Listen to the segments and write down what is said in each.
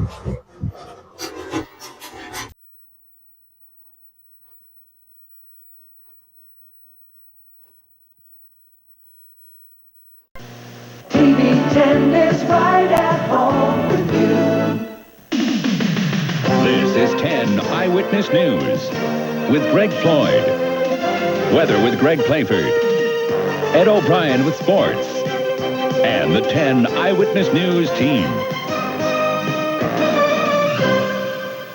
WTEN is right at home with you. This is 10 Eyewitness News with Greg Floyd. Weather with Greg Playford. Ed O'Brien with sports. And the 10 Eyewitness News team.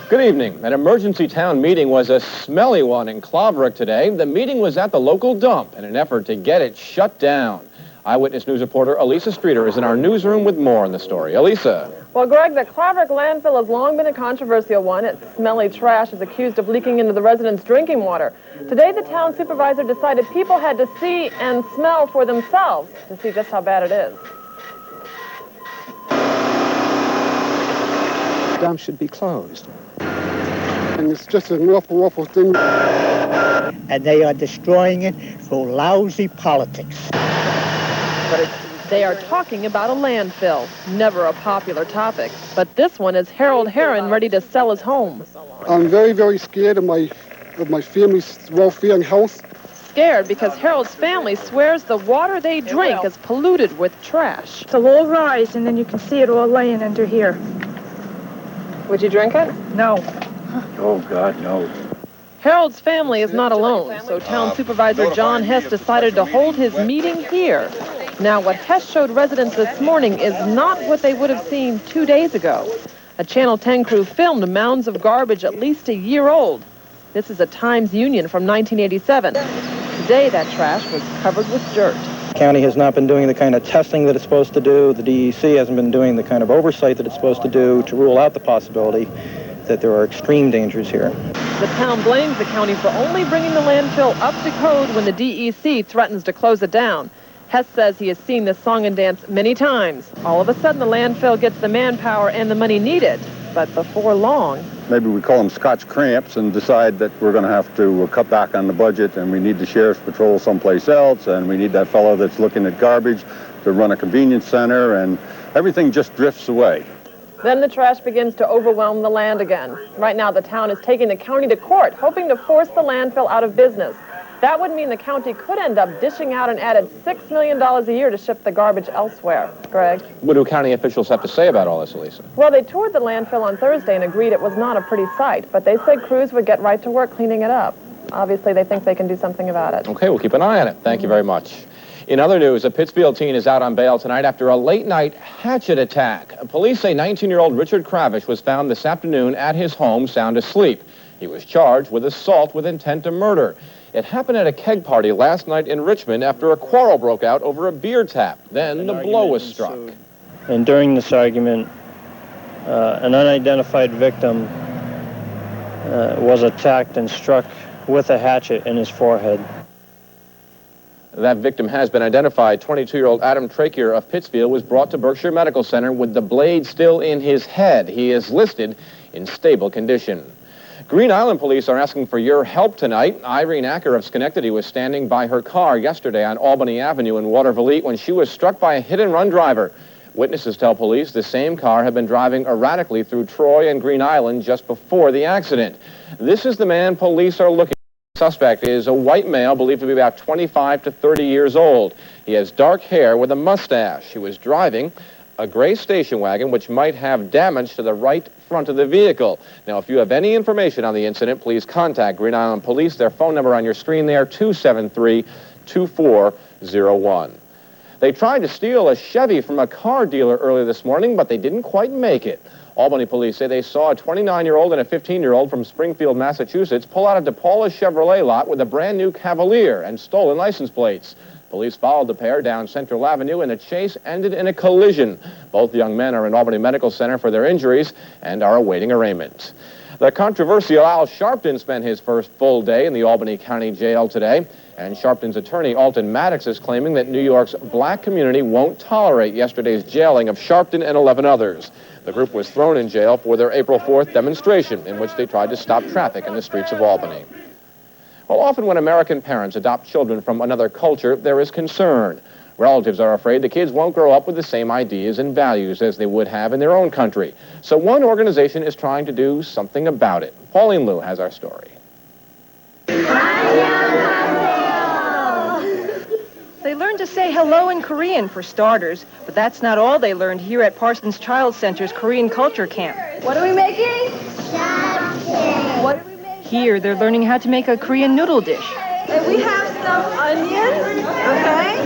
Good evening. An emergency town meeting was a smelly one in Claverack today. The meeting was at the local dump in an effort to get it shut down. Eyewitness News reporter Elisa Streeter is in our newsroom with more on the story. Elisa. Well, Greg, the Claverack landfill has long been a controversial one. Its smelly trash is accused of leaking into the residents' drinking water. Today, the town supervisor decided people had to see and smell for themselves to see just how bad it is. The dump should be closed. And it's just an awful, awful thing. And they are destroying it for lousy politics. They are talking about a landfill, never a popular topic. But this one is Harold Heron ready to sell his home. I'm very, very scared of my family's welfare and health. Scared because Harold's family swears the water they drink is polluted with trash. It's a low rise, and then you can see it all laying under here. Would you drink it? No. Oh, God, no. Harold's family is not alone, so Town Supervisor John Hess decided to hold his meeting here. Now, what Hess showed residents this morning is not what they would have seen 2 days ago. A Channel 10 crew filmed mounds of garbage at least a year old. This is a Times Union from 1987. Today, that trash was covered with dirt. The county has not been doing the kind of testing that it's supposed to do. The DEC hasn't been doing the kind of oversight that it's supposed to do to rule out the possibility that there are extreme dangers here. The town blames the county for only bringing the landfill up to code when the DEC threatens to close it down. Hess says he has seen this song and dance many times. All of a sudden, the landfill gets the manpower and the money needed. But before long... Maybe we call them Scotch cramps and decide that we're going to have to cut back on the budget and we need the sheriff's patrol someplace else and we need that fellow that's looking at garbage to run a convenience center, and everything just drifts away. Then the trash begins to overwhelm the land again. Right now, the town is taking the county to court, hoping to force the landfill out of business. That would mean the county could end up dishing out an added $6 million a year to ship the garbage elsewhere. Greg? What do county officials have to say about all this, Elisa? Well, they toured the landfill on Thursday and agreed it was not a pretty sight, but they said crews would get right to work cleaning it up. Obviously, they think they can do something about it. Okay, we'll keep an eye on it. Thank you very much. In other news, a Pittsfield teen is out on bail tonight after a late-night hatchet attack. Police say 19-year-old Richard Claverack was found this afternoon at his home sound asleep. He was charged with assault with intent to murder. It happened at a keg party last night in Richmond after a quarrel broke out over a beer tap. Then the blow was struck. And during this argument, an unidentified victim was attacked and struck with a hatchet in his forehead. That victim has been identified. 22-year-old Adam Trakier of Pittsfield was brought to Berkshire Medical Center with the blade still in his head. He is listed in stable condition. Green Island police are asking for your help tonight. Irene Acker of Schenectady was standing by her car yesterday on Albany Avenue in Waterville when she was struck by a hit-and-run driver. Witnesses tell police the same car had been driving erratically through Troy and Green Island just before the accident. This is the man police are looking for. The suspect is a white male believed to be about 25 to 30 years old. He has dark hair with a mustache. He was driving a gray station wagon which might have damage to the right front of the vehicle. Now, if you have any information on the incident, please contact Green Island Police. Their phone number on your screen there, 273-2401. They tried to steal a Chevy from a car dealer earlier this morning, but they didn't quite make it. Albany police say they saw a 29-year-old and a 15-year-old from Springfield, Massachusetts, pull out of DePaula's Chevrolet lot with a brand-new Cavalier and stolen license plates. Police followed the pair down Central Avenue, and the chase ended in a collision. Both young men are in Albany Medical Center for their injuries and are awaiting arraignment. The controversial Al Sharpton spent his first full day in the Albany County Jail today, and Sharpton's attorney, Alton Maddox, is claiming that New York's black community won't tolerate yesterday's jailing of Sharpton and 11 others. The group was thrown in jail for their April 4th demonstration in which they tried to stop traffic in the streets of Albany. Well, often when American parents adopt children from another culture, there is concern. Relatives are afraid the kids won't grow up with the same ideas and values as they would have in their own country. So one organization is trying to do something about it. Pauline Liu has our story. They learned to say hello in Korean, for starters, but that's not all they learned here at Parsons Child Center's Korean Culture Camp. What are we making? Sharpton. What are we making? Here, they're learning how to make a Korean noodle dish. And we have some onions, okay?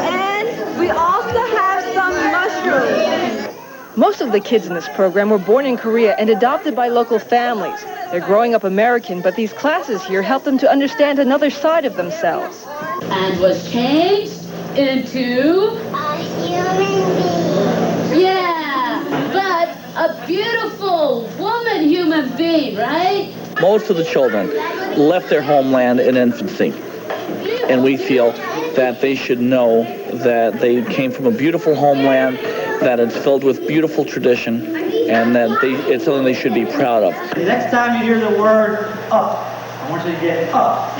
And we also have some mushrooms. Most of the kids in this program were born in Korea and adopted by local families. They're growing up American, but these classes here help them to understand another side of themselves. And was changed into A human being. yeah, but a beautiful human being, right? Most of the children left their homeland in infancy, and we feel that they should know that they came from a beautiful homeland, that it's filled with beautiful tradition, and that it's something they should be proud of. The next time you hear the word up, I want you to get up.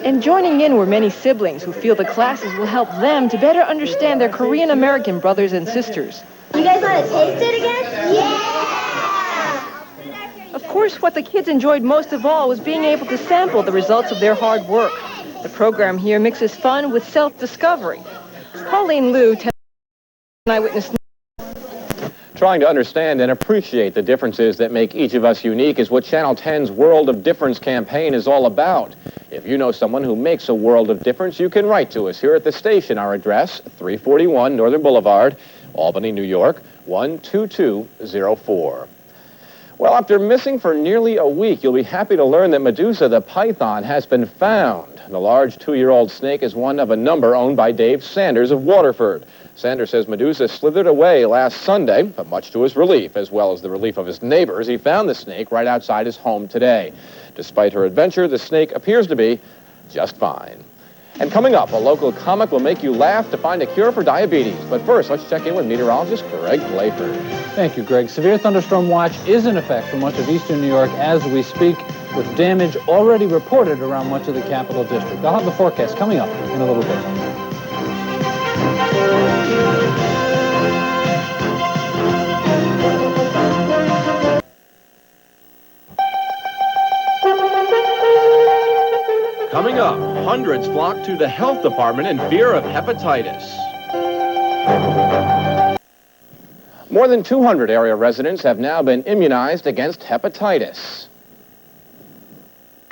And joining in were many siblings who feel the classes will help them to better understand their Korean American brothers and sisters. You guys want to taste it again? Yeah! Of course, what the kids enjoyed most of all was being able to sample the results of their hard work. The program here mixes fun with self-discovery. Pauline Liu, Eyewitness. Trying to understand and appreciate the differences that make each of us unique is what Channel 10's World of Difference campaign is all about. If you know someone who makes a world of difference, you can write to us here at the station. Our address, 341 Northern Boulevard, Albany, New York, 12204. Well, after missing for nearly a week, you'll be happy to learn that Medusa the python has been found. The large 2-year-old snake is one of a number owned by Dave Sanders of Waterford. Sanders says Medusa slithered away last Sunday, but much to his relief, as well as the relief of his neighbors, he found the snake right outside his home today. Despite her adventure, the snake appears to be just fine. And coming up, a local comic will make you laugh to find a cure for diabetes. But first, let's check in with meteorologist Greg Playford. Thank you, Greg. Severe thunderstorm watch is in effect for much of eastern New York as we speak, with damage already reported around much of the Capital District. I'll have the forecast coming up in a little bit. Coming up, hundreds flock to the health department in fear of hepatitis. More than 200 area residents have now been immunized against hepatitis.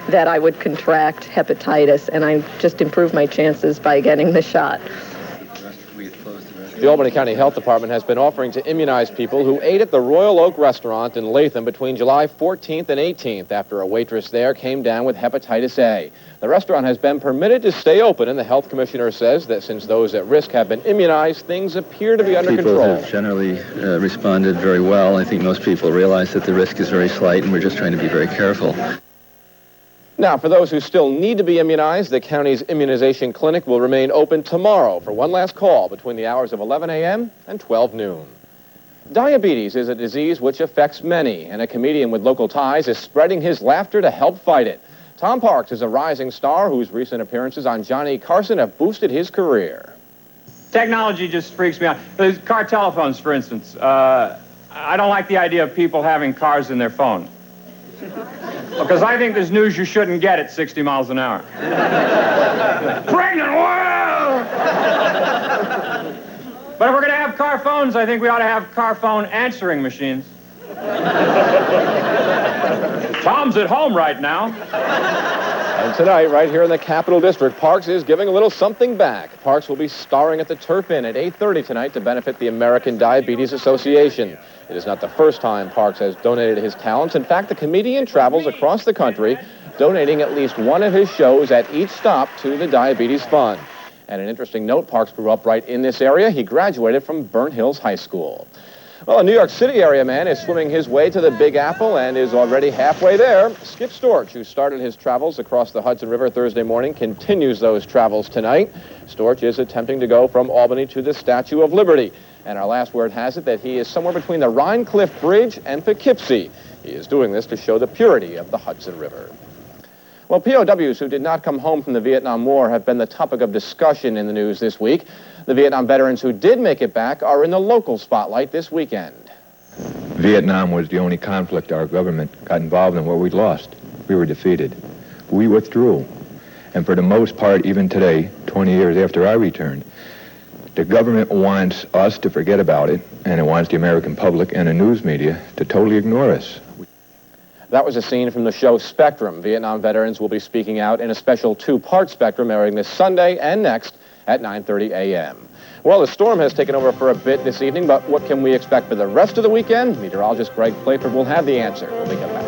That I would contract hepatitis, and I just improved my chances by getting the shot. The Albany County Health Department has been offering to immunize people who ate at the Royal Oak restaurant in Latham between July 14th and 18th after a waitress there came down with hepatitis A. The restaurant has been permitted to stay open, and the health commissioner says that since those at risk have been immunized, things appear to be under control. People have generally responded very well. I think most people realize that the risk is very slight, and we're just trying to be very careful. Now, for those who still need to be immunized, the county's immunization clinic will remain open tomorrow for one last call between the hours of 11 a.m. and 12 noon. Diabetes is a disease which affects many, and a comedian with local ties is spreading his laughter to help fight it. Tom Parks is a rising star whose recent appearances on Johnny Carson have boosted his career. Technology just freaks me out. There's car telephones, for instance. I don't like the idea of people having cars in their phone. Because I think there's news you shouldn't get at 60 miles an hour. Pregnant, whoa! But if we're going to have car phones, I think we ought to have car phone answering machines. Tom's at home right now. And tonight, right here in the Capital District, Parks is giving a little something back. Parks will be starring at the Turf Inn at 8:30 tonight to benefit the American Diabetes Association. It is not the first time Parks has donated his talents. In fact, the comedian travels across the country, donating at least one of his shows at each stop to the Diabetes Fund. And an interesting note, Parks grew up right in this area. He graduated from Burnt Hills High School. Well, a New York City area man is swimming his way to the Big Apple and is already halfway there. Skip Storch, who started his travels across the Hudson River Thursday morning, continues those travels tonight. Storch is attempting to go from Albany to the Statue of Liberty. And our last word has it that he is somewhere between the Rhine Cliff Bridge and Poughkeepsie. He is doing this to show the purity of the Hudson River. Well, POWs who did not come home from the Vietnam War have been the topic of discussion in the news this week. The Vietnam veterans who did make it back are in the local spotlight this weekend. Vietnam was the only conflict our government got involved in where we lost. We were defeated. We withdrew. And for the most part, even today, 20 years after I returned, the government wants us to forget about it, and it wants the American public and the news media to totally ignore us. That was a scene from the show Spectrum. Vietnam veterans will be speaking out in a special two-part Spectrum airing this Sunday and next at 9:30 a.m. Well, the storm has taken over for a bit this evening, but what can we expect for the rest of the weekend? Meteorologist Greg Playford will have the answer when we come back.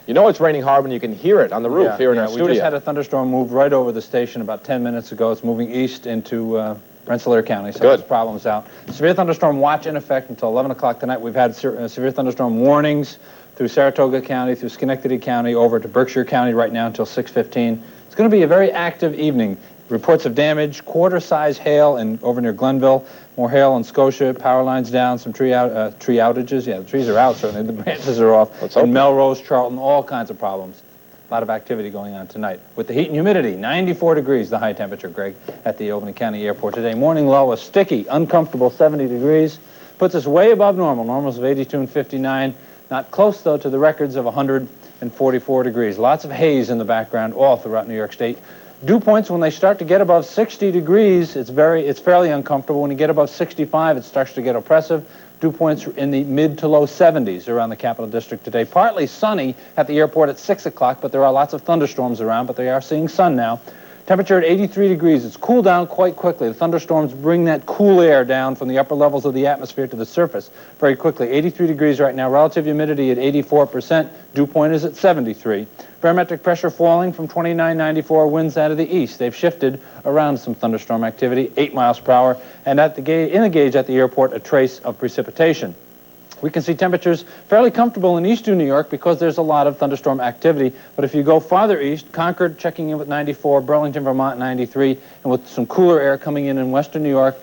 You know it's raining hard when you can hear it on the roof here in our studio. We just had a thunderstorm move right over the station about 10 minutes ago. It's moving east into Rensselaer County, so there's problems out. Severe thunderstorm watch in effect until 11 o'clock tonight. We've had severe thunderstorm warnings through Saratoga County, through Schenectady County, over to Berkshire County right now until 6:15. It's going to be a very active evening. Reports of damage, quarter-size hail over near Glenville, more hail in Scotia, power lines down, some tree outages. Yeah, the trees are out, certainly. The branches are off. In Melrose, Charlton, all kinds of problems. A lot of activity going on tonight. With the heat and humidity, 94 degrees, the high temperature, Greg, at the Albany County Airport today. Morning low, a sticky, uncomfortable 70 degrees. Puts us way above normal. Normals of 82 and 59. Not close, though, to the records of 144 degrees. Lots of haze in the background all throughout New York State. Dew points, when they start to get above 60 degrees, it's fairly uncomfortable. When you get above 65, it starts to get oppressive. Dew points in the mid to low 70s around the Capital District today. Partly sunny at the airport at 6 o'clock, but there are lots of thunderstorms around, but they are seeing sun now. Temperature at 83 degrees. It's cooled down quite quickly. The thunderstorms bring that cool air down from the upper levels of the atmosphere to the surface very quickly. 83 degrees right now. Relative humidity at 84%. Dew point is at 73. Barometric pressure falling from 2994. Winds out of the east. They've shifted around some thunderstorm activity, 8 miles per hour. And in the gauge at the airport, a trace of precipitation. We can see temperatures fairly comfortable in eastern New York because there's a lot of thunderstorm activity. But if you go farther east, Concord checking in with 94, Burlington, Vermont, 93, and with some cooler air coming in western New York,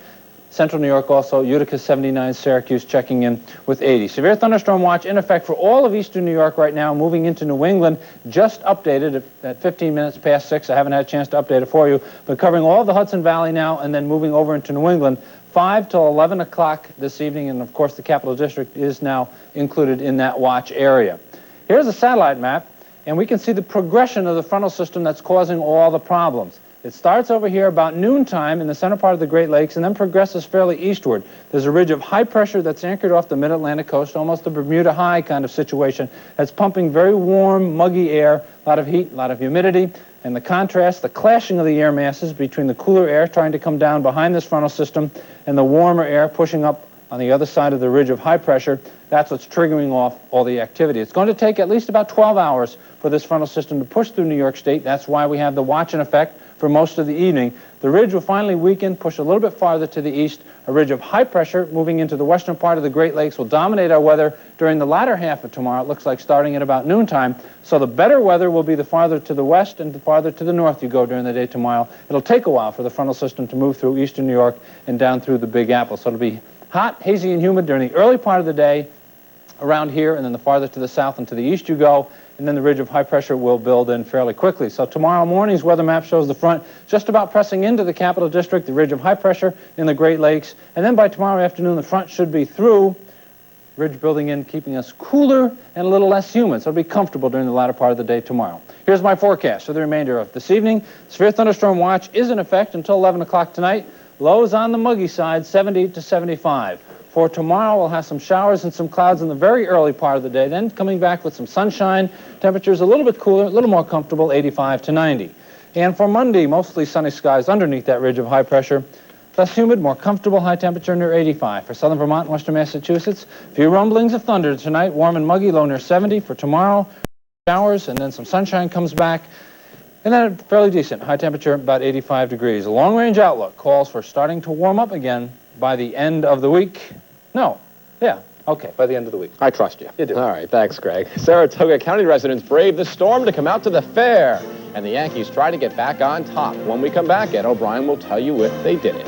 central New York also, Utica, 79, Syracuse checking in with 80. Severe thunderstorm watch in effect for all of eastern New York right now, moving into New England, just updated at 15 minutes past 6. I haven't had a chance to update it for you, but covering all the Hudson Valley now and then moving over into New England. 5 till 11 o'clock this evening, and of course the Capital District is now included in that watch area. Here's a satellite map, and we can see the progression of the frontal system that's causing all the problems. It starts over here about noontime in the center part of the Great Lakes and then progresses fairly eastward. There's a ridge of high pressure that's anchored off the mid-Atlantic coast, almost a Bermuda High kind of situation, that's pumping very warm, muggy air, a lot of heat, a lot of humidity. And the contrast, the clashing of the air masses between the cooler air trying to come down behind this frontal system and the warmer air pushing up on the other side of the ridge of high pressure, that's what's triggering off all the activity. It's going to take at least about 12 hours for this frontal system to push through New York State. That's why we have the watch in effect for most of the evening. The ridge will finally weaken, push a little bit farther to the east. A ridge of high pressure moving into the western part of the Great Lakes will dominate our weather during the latter half of tomorrow. It looks like starting at about noontime. So the better weather will be the farther to the west and the farther to the north you go during the day tomorrow. It'll take a while for the frontal system to move through eastern New York and down through the Big Apple. So it'll be hot, hazy, and humid during the early part of the day around here, and then the farther to the south and to the east you go, and then the ridge of high pressure will build in fairly quickly. So tomorrow morning's weather map shows the front just about pressing into the Capital District, the ridge of high pressure in the Great Lakes, and then by tomorrow afternoon the front should be through, ridge building in, keeping us cooler and a little less humid, so it'll be comfortable during the latter part of the day tomorrow. Here's my forecast for the remainder of this evening. Severe thunderstorm watch is in effect until 11 o'clock tonight. Lows on the muggy side, 70 to 75. For tomorrow, we'll have some showers and some clouds in the very early part of the day, then coming back with some sunshine. Temperatures a little bit cooler, a little more comfortable, 85 to 90. And for Monday, mostly sunny skies underneath that ridge of high pressure. Less humid, more comfortable, high temperature near 85. For southern Vermont and western Massachusetts, a few rumblings of thunder tonight, warm and muggy, low near 70. For tomorrow, showers, and then some sunshine comes back. And then fairly decent, high temperature, about 85 degrees. A long-range outlook calls for starting to warm up again by the end of the week. Okay, by the end of the week. I trust you. You do. All right, thanks, Greg. Saratoga County residents braved the storm to come out to the fair, and the Yankees try to get back on top. When we come back, Ed O'Brien will tell you if they did it.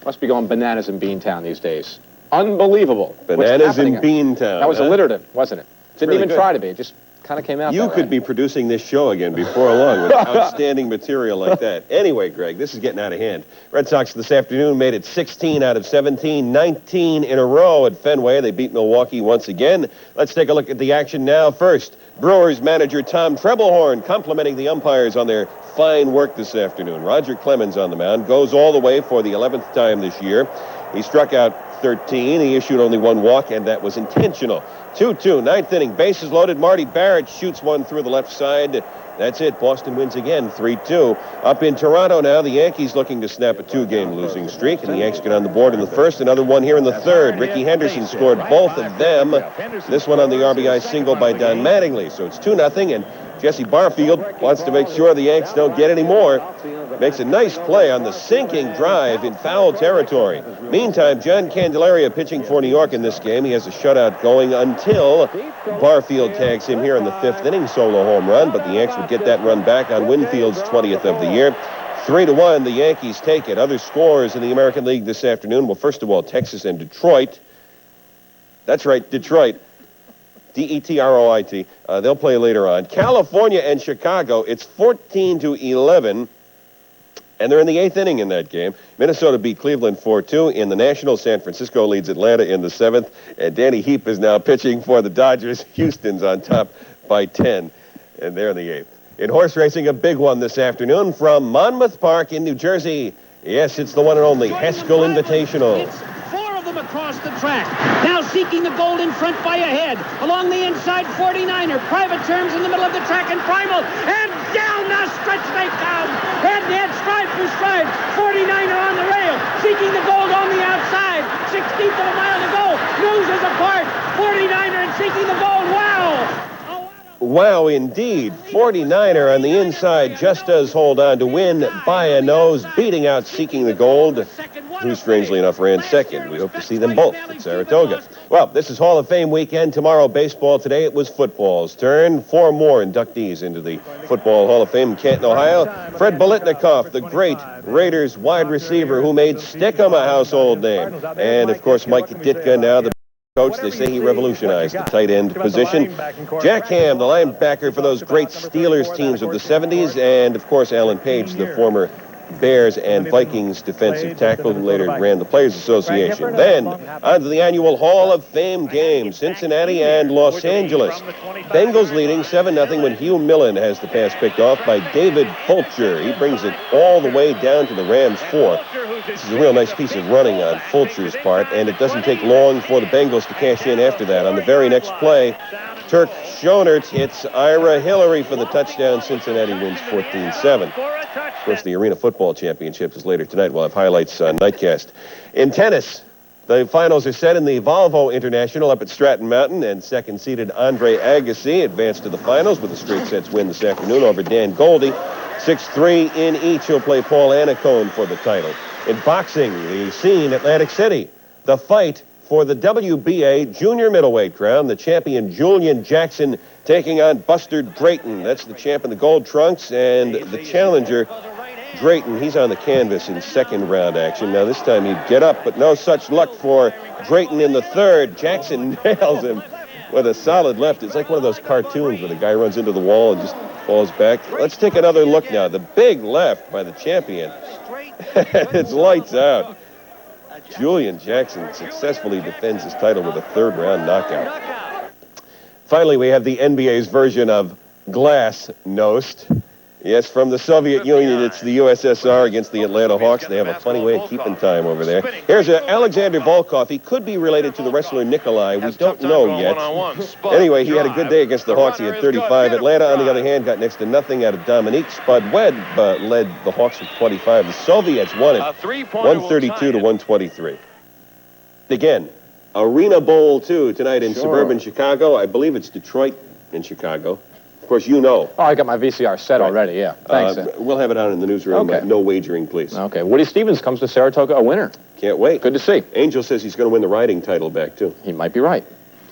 Must be going bananas in Beantown these days. Unbelievable. Bananas in Beantown. That was alliterative, wasn't it? Didn't Really even good. try to be. It just kind of came out You that could way. be producing this show again before long with outstanding material like that. Anyway, Greg, this is getting out of hand. Red Sox this afternoon made it 16 out of 17, 19 in a row at Fenway. They beat Milwaukee once again. Let's take a look at the action now. First, Brewers manager Tom Trebelhorn complimenting the umpires on their fine work this afternoon. Roger Clemens on the mound, goes all the way for the 11th time this year. He struck out 13. He issued only one walk, and that was intentional. 2-2, ninth inning, bases loaded. Marty Barrett shoots one through the left side. That's it. Boston wins again, 3-2. Up in Toronto now, the Yankees looking to snap a 2-game losing streak, and the Yanks get on the board in the first, another one here in the third. Ricky Henderson scored both of them. This one on the RBI single by Don Mattingly. So it's 2-0, and Jesse Barfield wants to make sure the Yanks don't get any more. Makes a nice play on the sinking drive in foul territory. Meantime, John Candelaria pitching for New York in this game. He has a shutout going until Barfield tags him here in the fifth inning, solo home run, but the Yanks would get that run back on Winfield's 20th of the year. 3-1, the Yankees take it. Other scores in the American League this afternoon. Well, first of all, Texas and Detroit. That's right, Detroit. D-E-T-R-O-I-T. They'll play later on. California and Chicago, it's 14-11. And they're in the eighth inning in that game. Minnesota beat Cleveland 4-2 in the National. San Francisco leads Atlanta in the seventh. And Danny Heap is now pitching for the Dodgers. Houston's on top by 10. And they're in the eighth. In horse racing, a big one this afternoon from Monmouth Park in New Jersey. Yes, it's the one and only Haskell Invitational. Across the track. Now seeking the gold in front by a head. Along the inside, 49er. Private Terms in the middle of the track and Primal. And down the stretch they come. Head-to-head, stride for stride. 49er on the rail. Seeking the gold on the outside. 16th of a mile to go. Noses apart. 49er and seeking the gold. Wow. Wow, indeed. 49er on the inside just does hold on to win by a nose, beating out Seeking the Gold, who strangely enough ran second. We hope to see them both at Saratoga. Well, this is Hall of Fame weekend. Tomorrow, baseball. Today, it was football's turn. 4 more inductees into the Football Hall of Fame in Canton, Ohio. Fred Biletnikoff, the great Raiders wide receiver who made Stickum a household name. And, of course, Mike Ditka, now the coach. They say he revolutionized the tight end position. Jack Ham, the linebacker for those great Steelers teams of the 70s. And, of course, Alan Page, the former Bears and Vikings defensive tackle who later ran the Players Association. Then, on to the annual Hall of Fame game, Cincinnati and Los Angeles. Bengals leading 7-0 when Hugh Millen has the pass picked off by David Fulcher. He brings it all the way down to the Rams 4. This is a real nice piece of running on Fulcher's part, and it doesn't take long for the Bengals to cash in after that. On the very next play, Turk Schonert hits Ira Hillary for the touchdown. Cincinnati wins 14-7. Of course, the Arena Football Championship is later tonight. We'll have highlights on Nightcast. In tennis, the finals are set in the Volvo International up at Stratton Mountain, and second-seeded Andre Agassi advanced to the finals with a straight sets win this afternoon over Dan Goldie. 6-3 in each. He'll play Paul Annacone for the title. In boxing, the scene, Atlantic City. The fight for the WBA junior middleweight crown, the champion Julian Jackson taking on Buster Drayton. That's the champ in the gold trunks, and the challenger, Drayton, he's on the canvas in second round action. Now this time he'd get up, but no such luck for Drayton in the third. Jackson nails him with a solid left. It's like one of those cartoons where the guy runs into the wall and just falls back. Let's take another look now. The big left by the champion. It's lights out. Julian Jackson successfully defends his title with a third-round knockout. Finally, we have the NBA's version of Glasnost. Yes, from the Soviet Union, it's the USSR against the Atlanta Hawks. They have a funny way of keeping time over there. Here's Alexander Volkov. He could be related to the wrestler Nikolai. We don't know yet. Anyway, he had a good day against the Hawks. He had 35. Atlanta, on the other hand, got next to nothing out of Dominique. Spud Webb led the Hawks with 25. The Soviets won it 132 to 123. Again, Arena Bowl 2 tonight in suburban Chicago. I believe it's Detroit and Chicago. Of course, you know. Oh, I got my VCR set already, yeah. Thanks. We'll have it on in the newsroom. Okay. No wagering, please. Okay. Woody Stevens comes to Saratoga a winner. Can't wait. Good to see. Angel says he's going to win the riding title back, too. He might be right.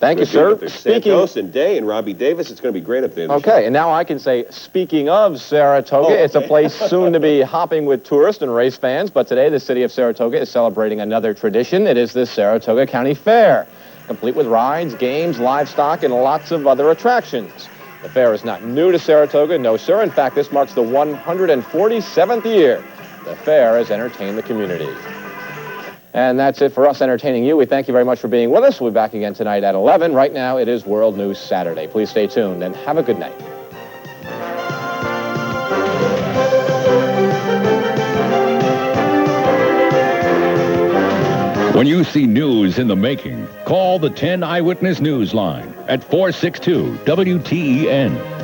Thank you, sir. Santos and Day and Robbie Davis. It's going to be great up there. Okay, and now I can say, speaking of Saratoga, it's a place soon to be hopping with tourists and race fans, but today the city of Saratoga is celebrating another tradition. It is the Saratoga County Fair, complete with rides, games, livestock, and lots of other attractions. The fair is not new to Saratoga, no, sir. In fact, this marks the 147th year the fair has entertained the community. And that's it for us entertaining you. We thank you very much for being with us. We'll be back again tonight at 11. Right now, it is World News Saturday. Please stay tuned and have a good night. When you see news in the making, call the 10 Eyewitness News line at 462 WTEN.